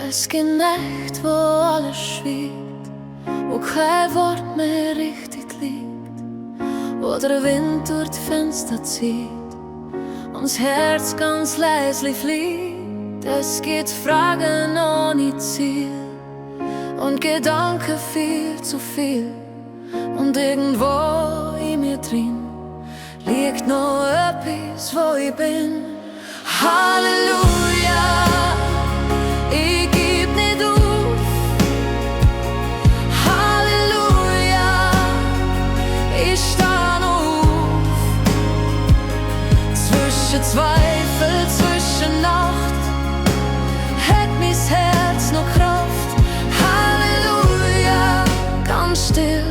Es gibt Nächte, wo alles schweigt, wo kein Wort mehr richtig liegt, wo der Wind durch die Fenster zieht und das Herz ganz leislich fliegt. Es gibt Fragen ohne Ziel und Gedanken viel zu viel, und irgendwo in mir drin liegt noch etwas, wo ich bin. Halleluja, ich geb nicht auf. Halleluja, ich steh noch auf. Zwischen Zweifel, zwischen Nacht hat mein Herz noch Kraft. Halleluja, ganz still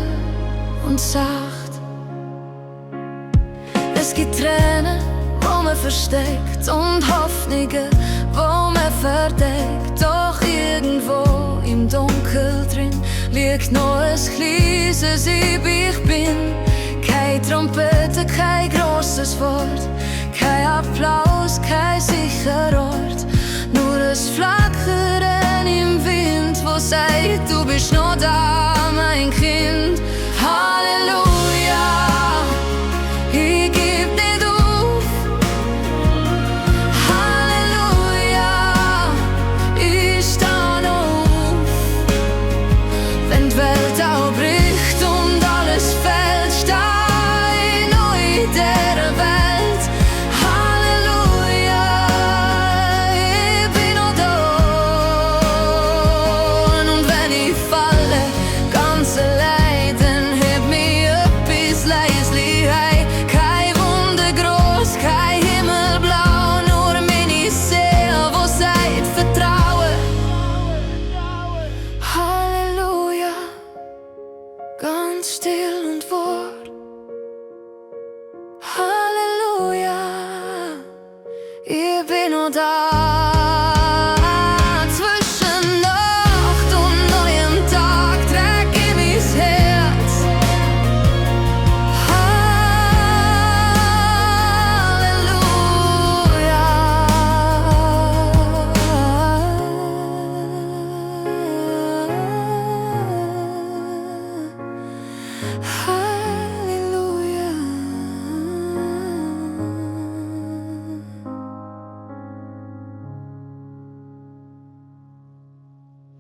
und sacht. Es gibt Tränen, wo man versteckt, und Hoffnungen, wo man verdeckt. Doch irgendwo im Dunkel drin liegt noch ein kleines Ich bin. Keine Trompete, kein grosses Wort, kein Applaus, kein sicherer Ort. Nur ein Flackern im Wind, wo sagt, du bist noch da.